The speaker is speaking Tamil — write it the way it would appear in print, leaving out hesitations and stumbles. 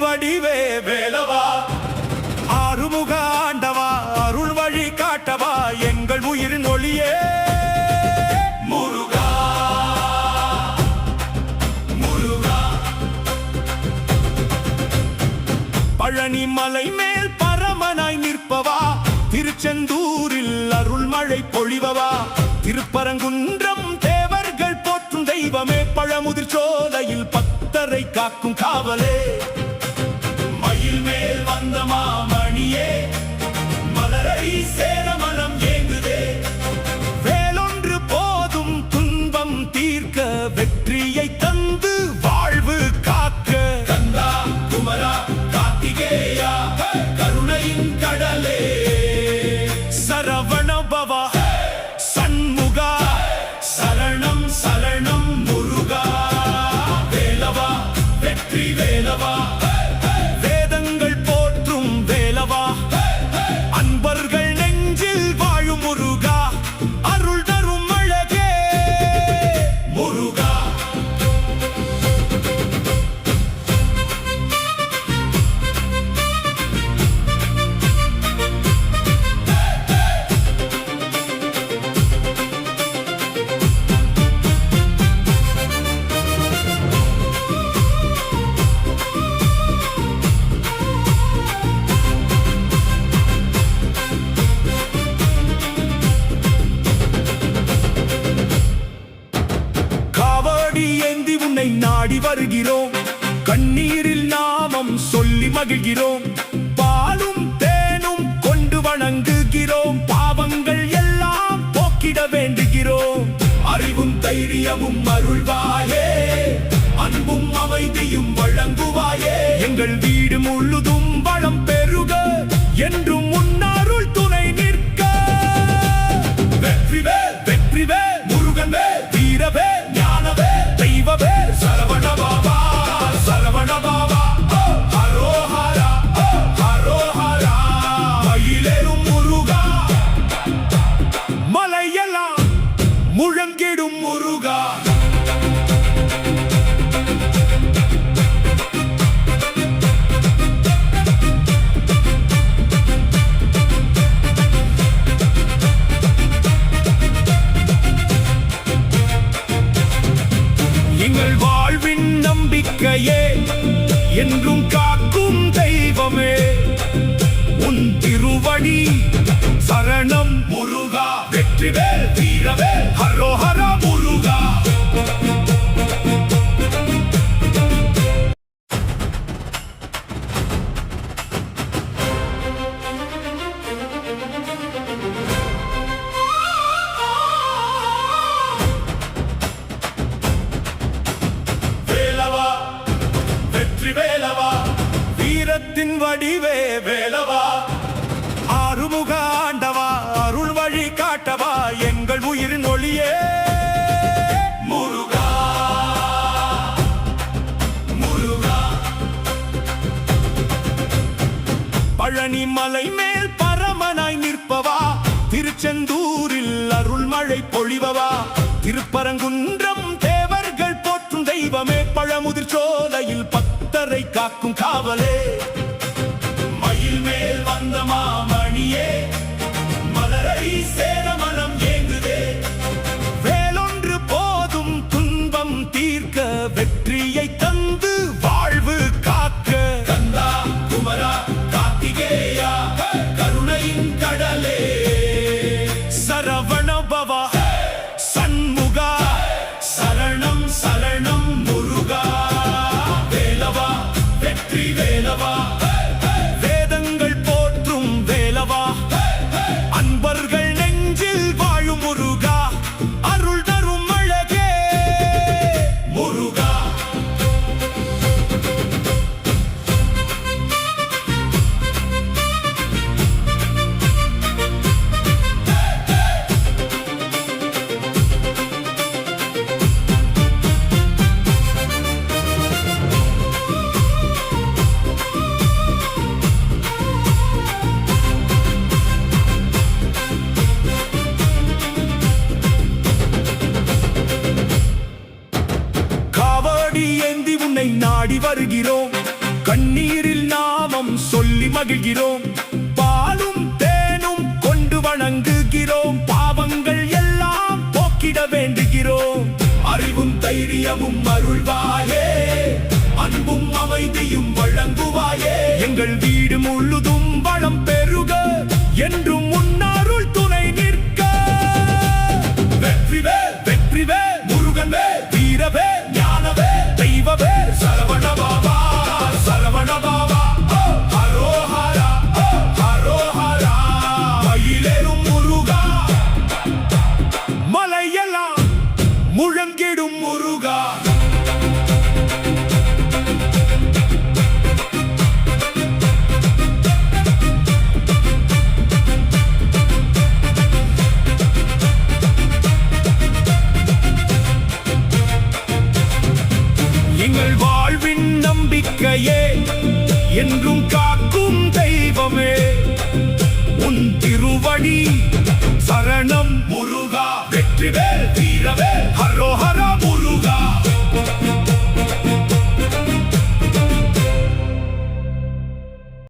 வடிவே வேலவா, ஆறுமுக ஆண்டவா, அருள் வழி காட்டவா, எங்கள் உயிரின் ஒளியே முருகா. முருகா பழனி மலை மேல் பரமனாய் நிற்பவா, திருச்செந்தூரில் அருள் மழை பொழிவவா, திருப்பரங்குன்றம் தேவர்கள் போற்றும் தெய்வமே, பழமுதிர் சோலையில் பக்தரை காக்கும் காவலே, மயில் மேல் வந்த மாமணியே, மலரை சேர மனம் ஏங்குதே, வேலொன்று போதும் துன்பம் தீர்க்க, வெற்றியை தந்து வாழ்வு காக்க, கந்தா குமரா கார்த்திகேயா கருணையின் கடலே, சரவண பவா சண்முகா, சரணம் சரணம் முருகா, வேலவா வெற்றி வேலவா, வேதங்கள் போற்றும் வேலவா, அன்பர்கள் நெஞ்சில் வாழும் முருகா, அருள் தரும் அழகே முருகா. ஏந்தி உன்னை நாடி வருகிறோம், கண்ணீரில் நாமம் சொல்லி மகிழ்கிறோம், பாலும் தேனும் கொண்டு வணங்குகிறோம், பாவங்கள் எல்லாம் போக்கிட வேண்டுகிறோம், அறிவும் தைரியமும் அருள்வாயே, அன்பும் அமைதியும் வழங்குவாயே, எங்கள் வீடு முழுதும் வளம் பெருக, என்றும் முன்னருள் துணை நிற்க, வெற்றிவேல் வெற்றிவேல் முருகன் வேல், வீரவேல் ஞானவேல் தெய்வவேல், சரவண பாபா சரவண பாபா, ஹரோஹரா ஹரோஹரா, மயிலேறும் முருகா, மலையெல்லாம் முழங்கிடும் முருகா. எங்கள் வாழ்வின் நம்பிக்கையே, என்றும் காக்கும் தெய்வமே, உன் திருவடி சரணம் முருகா, வெற்றிவேல் வீரவேல் ஹரோஹரா முருகா. வேலவா வீரத்தின் வடிவே வேலவா, ஆறுமுக ஆண்டவா, அருள் வழி காட்டவா, எங்கள் உயிரின் ஒளியே முருகா. முருகா பழனி மலை மேல் பரமனாய் நிற்பவா, திருச்செந்தூரில் அருள் மழை பொழிவவா, திருப்பரங்குன்றம் தேவர்கள் போற்றும் தெய்வமே, பழமுதிர் சோலையில் பக்தரை காக்கும் காவலே, மயில் மேல் வந்த மாமணியே, மலரை சேர மனம் ஏங்குதே, வேலொன்று போதும் துன்பம் தீர்க்க, வெற்றியை தந்து வாழ்வு காக்க, கந்தா குமரா கார்த்திகேயா கருணையின் கடலே, சரவண பவா சண்முகா, சரணம் சரணம் முருகா, வேலவா வெற்றி வேலவா, வேதங்கள் போற்றும் வேலவா, அன்பர்கள் நெஞ்சில் வாழும் முருகா, அருள் தரும் அழகே முருகா. நாடி வருகிறோம். தண்ணீரில் நாமம் சொல்லி மகிழ்கிறோம் பாலும் தேனும் கொண்டு வணங்குகிறோம் பாவங்கள் எல்லாம் போக்கிட வேண்டுகிறோம் அறிவும் தைரியமும் அருள்வாயே அன்பும் அமைதியும் வழங்குவாயே எங்கள் வீடு முழுதும் வளம் பெருக என்றும் முன்னருள் துணை நிற்க வெற்றிவேல் வெற்றிவேல் முருகன் வேல் வீரவேல் ஞானவேல் தெய்வவேல் சரவண பாபா சரவண பாபா ஹரோஹரா ஹரோஹரா மயிலேறும் முருகா மலையெல்லாம் முழங்கிடும் முருகா எங்கள் வாழ்வின் நம்பிக்கையே என்றும் காக்கும் தெய்வமே உன் திருவடி சரணம் முருகா வெற்றிவேல் வீரவேல் ஹரோஹர